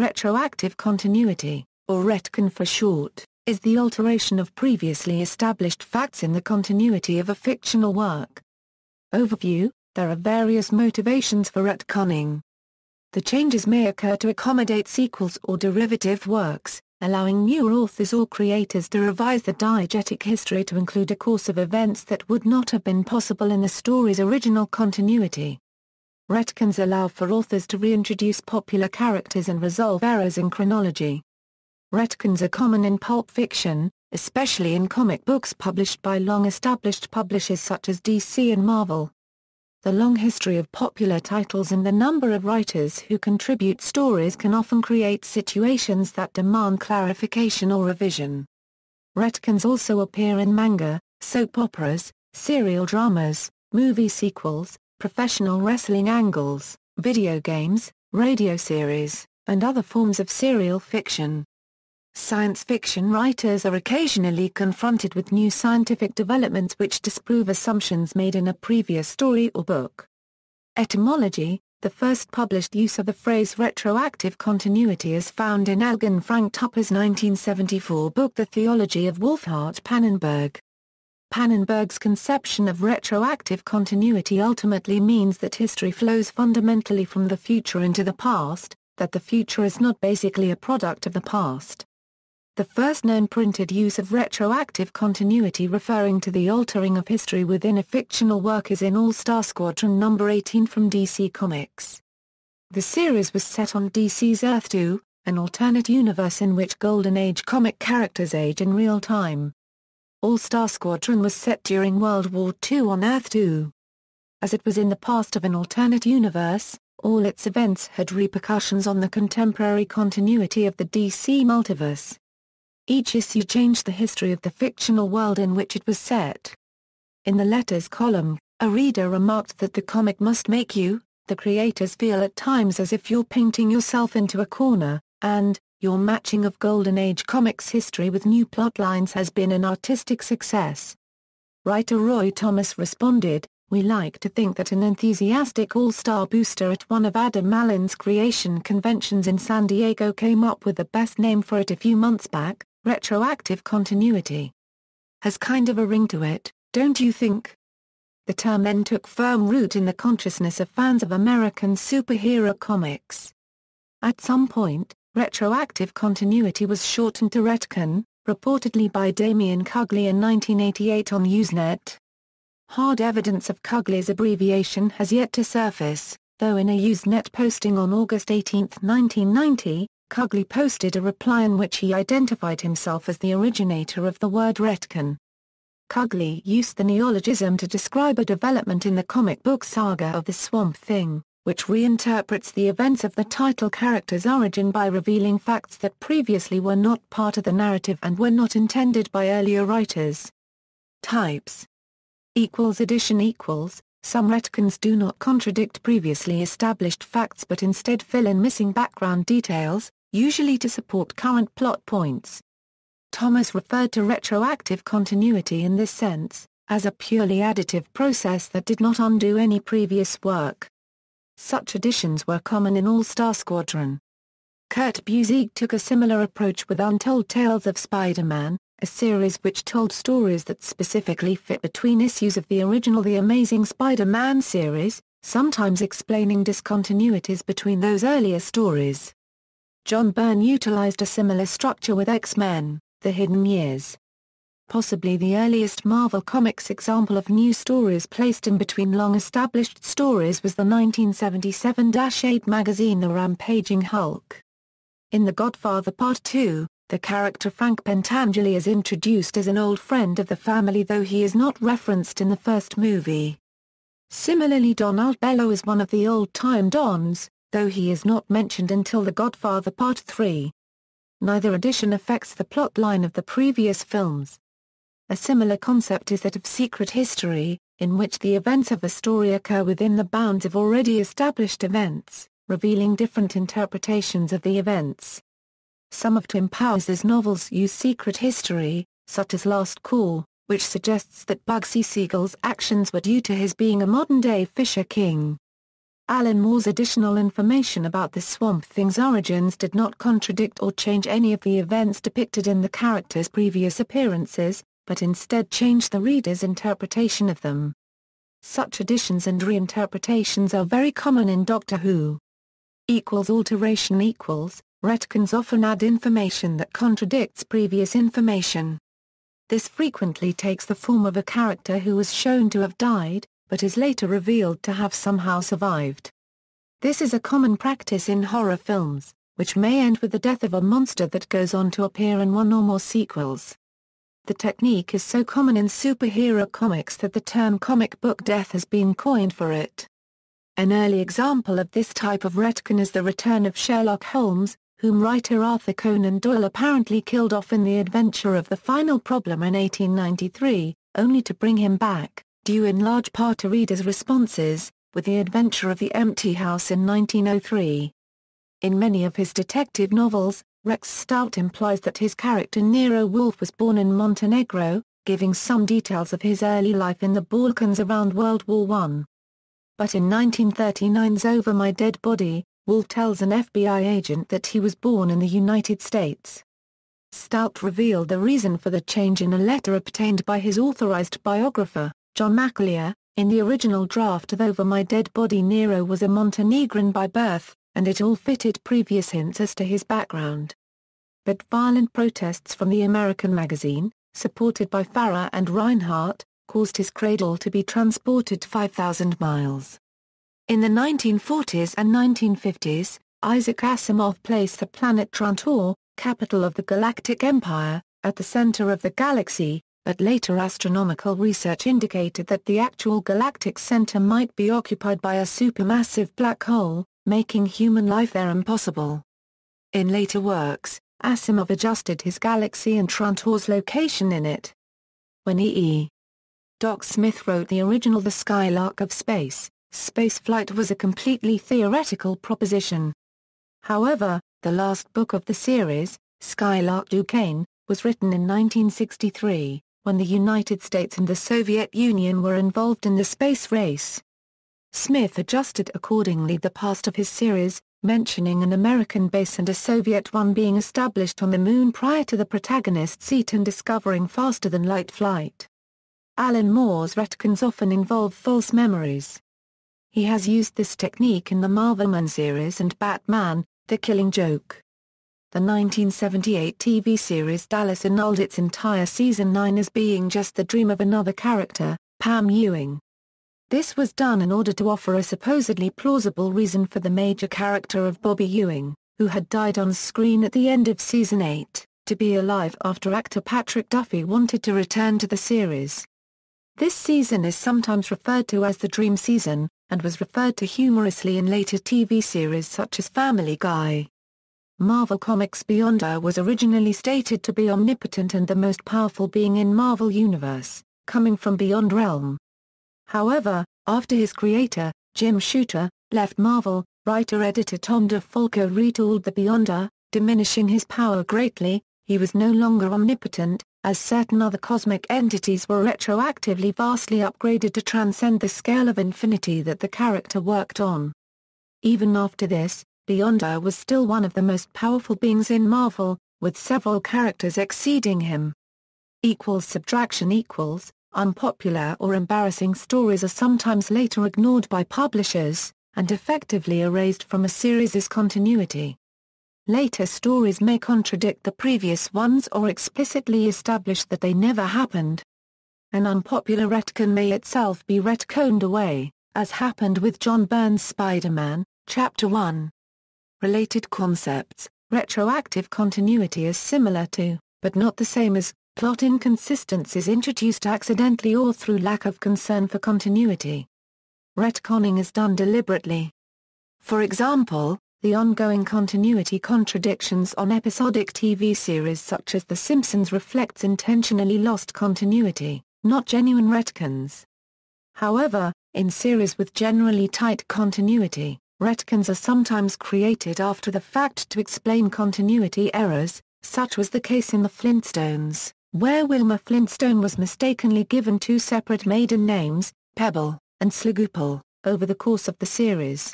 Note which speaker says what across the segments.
Speaker 1: Retroactive continuity, or retcon for short, is the alteration of previously established facts in the continuity of a fictional work. Overview: there are various motivations for retconning. The changes may occur to accommodate sequels or derivative works, allowing new authors or creators to revise the diegetic history to include a course of events that would not have been possible in the story's original continuity. Retcons allow for authors to reintroduce popular characters and resolve errors in chronology. Retcons are common in pulp fiction, especially in comic books published by long-established publishers such as DC and Marvel. The long history of popular titles and the number of writers who contribute stories can often create situations that demand clarification or revision. Retcons also appear in manga, soap operas, serial dramas, movie sequels, professional wrestling angles, video games, radio series, and other forms of serial fiction. Science fiction writers are occasionally confronted with new scientific developments which disprove assumptions made in a previous story or book. Etymology: the first published use of the phrase retroactive continuity is found in Algernon Frank Tupper's 1974 book The Theology of Wolfhart Pannenberg. Pannenberg's conception of retroactive continuity ultimately means that history flows fundamentally from the future into the past, that the future is not basically a product of the past. The first known printed use of retroactive continuity referring to the altering of history within a fictional work is in All-Star Squadron No. 18 from DC Comics. The series was set on DC's Earth 2, an alternate universe in which Golden Age comic characters age in real time. All-Star Squadron was set during World War II on Earth 2. As it was in the past of an alternate universe, all its events had repercussions on the contemporary continuity of the DC multiverse. Each issue changed the history of the fictional world in which it was set. In the letters column, a reader remarked that the comic must make you, the creators, feel at times as if you're painting yourself into a corner, and, your matching of Golden Age comics history with new plotlines has been an artistic success. Writer Roy Thomas responded, "We like to think that an enthusiastic all-star booster at one of Adam Allen's creation conventions in San Diego came up with the best name for it a few months back. Retroactive continuity. Has kind of a ring to it, don't you think?" The term then took firm root in the consciousness of fans of American superhero comics. At some point, retroactive continuity was shortened to retcon, reportedly by Damian Cugley in 1988 on Usenet. Hard evidence of Cugley's abbreviation has yet to surface, though in a Usenet posting on August 18, 1990, Cugley posted a reply in which he identified himself as the originator of the word retcon. Cugley used the neologism to describe a development in the comic book saga of the Swamp Thing, which reinterprets the events of the title character's origin by revealing facts that previously were not part of the narrative and were not intended by earlier writers. Types. Addition equals. Some retcons do not contradict previously established facts but instead fill in missing background details, usually to support current plot points. Thomas referred to retroactive continuity in this sense, as a purely additive process that did not undo any previous work. Such additions were common in All-Star Squadron. Kurt Busiek took a similar approach with Untold Tales of Spider-Man, a series which told stories that specifically fit between issues of the original The Amazing Spider-Man series, sometimes explaining discontinuities between those earlier stories. John Byrne utilized a similar structure with X-Men, The Hidden Years. Possibly the earliest Marvel Comics example of new stories placed in between long-established stories was the 1977-8 magazine The Rampaging Hulk. In The Godfather Part 2, the character Frank Pentangeli is introduced as an old friend of the family though he is not referenced in the first movie. Similarly, Don Altbello is one of the old-time Dons, though he is not mentioned until The Godfather Part 3. Neither addition affects the plot line of the previous films. A similar concept is that of secret history, in which the events of a story occur within the bounds of already established events, revealing different interpretations of the events. Some of Tim Powers's novels use secret history, such as Last Call, which suggests that Bugsy Siegel's actions were due to his being a modern-day Fisher King. Alan Moore's additional information about the Swamp Thing's origins did not contradict or change any of the events depicted in the character's previous appearances, but instead changed the reader's interpretation of them. Such additions and reinterpretations are very common in Doctor Who. Alteration retcons often add information that contradicts previous information. This frequently takes the form of a character who was shown to have died, but is later revealed to have somehow survived. This is a common practice in horror films, which may end with the death of a monster that goes on to appear in one or more sequels. The technique is so common in superhero comics that the term comic book death has been coined for it. An early example of this type of retcon is the return of Sherlock Holmes, whom writer Arthur Conan Doyle apparently killed off in The Adventure of the Final Problem in 1893, only to bring him back, due in large part to readers' responses, with The Adventure of the Empty House in 1903. In many of his detective novels, Rex Stout implies that his character Nero Wolfe was born in Montenegro, giving some details of his early life in the Balkans around World War I. But in 1939's Over My Dead Body, Wolfe tells an FBI agent that he was born in the United States. Stout revealed the reason for the change in a letter obtained by his authorized biographer, John McAleer. In the original draft of Over My Dead Body, Nero was a Montenegrin by birth, and it all fitted previous hints as to his background. But violent protests from the American magazine, supported by Farrar and Reinhardt, caused his cradle to be transported 5,000 miles. In the 1940s and 1950s, Isaac Asimov placed the planet Trantor, capital of the Galactic Empire, at the center of the galaxy, but later astronomical research indicated that the actual galactic center might be occupied by a supermassive black hole, making human life there impossible. In later works, Asimov adjusted his galaxy and Trantor's location in it. When E. Doc Smith wrote the original The Skylark of Space, spaceflight was a completely theoretical proposition. However, the last book of the series, Skylark Duquesne, was written in 1963, when the United States and the Soviet Union were involved in the space race. Smith adjusted accordingly the past of his series, mentioning an American base and a Soviet one being established on the Moon prior to the protagonist's Eton discovering faster-than-light flight. Alan Moore's retcons often involve false memories. He has used this technique in the Marvelman series and Batman, The Killing Joke. The 1978 TV series Dallas annulled its entire Season 9 as being just the dream of another character, Pam Ewing. This was done in order to offer a supposedly plausible reason for the major character of Bobby Ewing, who had died on screen at the end of Season 8, to be alive after actor Patrick Duffy wanted to return to the series. This season is sometimes referred to as the Dream Season, and was referred to humorously in later TV series such as Family Guy. Marvel Comics' Beyonder was originally stated to be omnipotent and the most powerful being in Marvel Universe, coming from Beyond Realm. However, after his creator, Jim Shooter, left Marvel, writer-editor Tom DeFalco retooled the Beyonder, diminishing his power greatly. He was no longer omnipotent, as certain other cosmic entities were retroactively vastly upgraded to transcend the scale of infinity that the character worked on. Even after this, Beyonder was still one of the most powerful beings in Marvel, with several characters exceeding him. Subtraction unpopular or embarrassing stories are sometimes later ignored by publishers, and effectively erased from a series' continuity. Later stories may contradict the previous ones or explicitly establish that they never happened. An unpopular retcon may itself be retconned away, as happened with John Byrne's Spider-Man, Chapter 1. Related concepts, retroactive continuity is similar to, but not the same as, plot inconsistencies introduced accidentally or through lack of concern for continuity. Retconning is done deliberately. For example, the ongoing continuity contradictions on episodic TV series such as The Simpsons reflects intentionally lost continuity, not genuine retcons. However, in series with generally tight continuity, retcons are sometimes created after the fact to explain continuity errors, such was the case in The Flintstones, where Wilma Flintstone was mistakenly given two separate maiden names, Pebble and Slagoople, over the course of the series.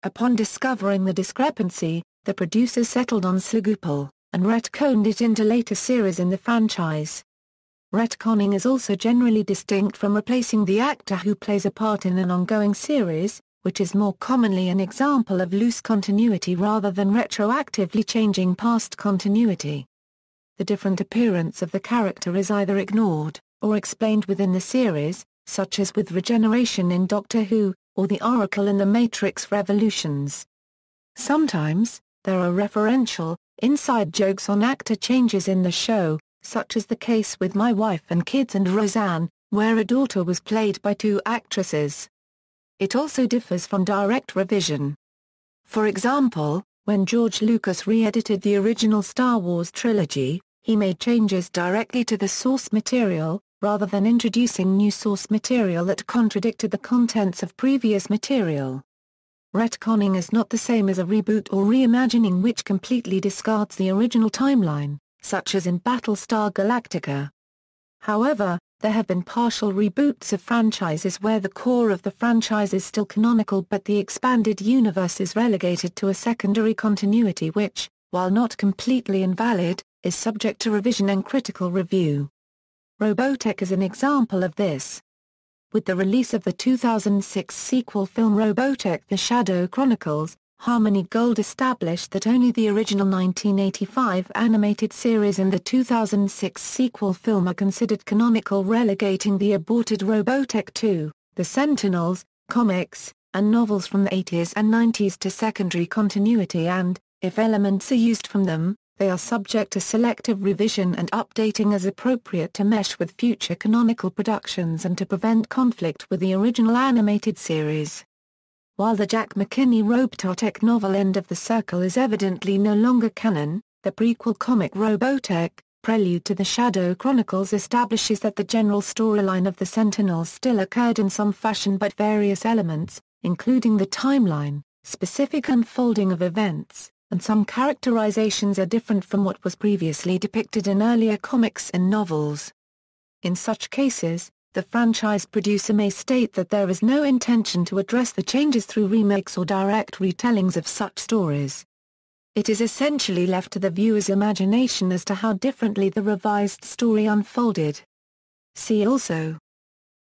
Speaker 1: Upon discovering the discrepancy, the producers settled on Slagupal, and retconned it into later series in the franchise. Retconning is also generally distinct from replacing the actor who plays a part in an ongoing series, which is more commonly an example of loose continuity rather than retroactively changing past continuity. The different appearance of the character is either ignored, or explained within the series, such as with Regeneration in Doctor Who, or the Oracle in The Matrix Revolutions. Sometimes, there are referential, inside jokes on actor changes in the show, such as the case with My Wife and Kids and Roseanne, where a daughter was played by two actresses. It also differs from direct revision. For example, when George Lucas re-edited the original Star Wars trilogy, he made changes directly to the source material, rather than introducing new source material that contradicted the contents of previous material. Retconning is not the same as a reboot or reimagining which completely discards the original timeline, such as in Battlestar Galactica. However, there have been partial reboots of franchises where the core of the franchise is still canonical but the expanded universe is relegated to a secondary continuity which, while not completely invalid, is subject to revision and critical review. Robotech is an example of this. With the release of the 2006 sequel film Robotech: The Shadow Chronicles, Harmony Gold established that only the original 1985 animated series and the 2006 sequel film are considered canonical, relegating the aborted Robotech 2, The Sentinels, comics, and novels from the 80s and 90s to secondary continuity and, if elements are used from them, they are subject to selective revision and updating as appropriate to mesh with future canonical productions and to prevent conflict with the original animated series. While the Jack McKinney Robotech novel End of the Circle is evidently no longer canon, the prequel comic Robotech, Prelude to the Shadow Chronicles establishes that the general storyline of the Sentinels still occurred in some fashion but various elements, including the timeline, specific unfolding of events, and some characterizations are different from what was previously depicted in earlier comics and novels. In such cases, the franchise producer may state that there is no intention to address the changes through remakes or direct retellings of such stories. It is essentially left to the viewer's imagination as to how differently the revised story unfolded. See also: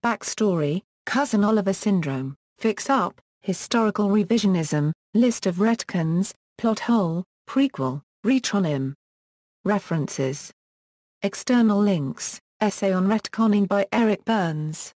Speaker 1: Backstory, Cousin Oliver Syndrome, Fix-Up, Historical Revisionism, List of retcons, Plot hole, Prequel, Retronym. References. External links, Essay on Retconning by Eric Burns.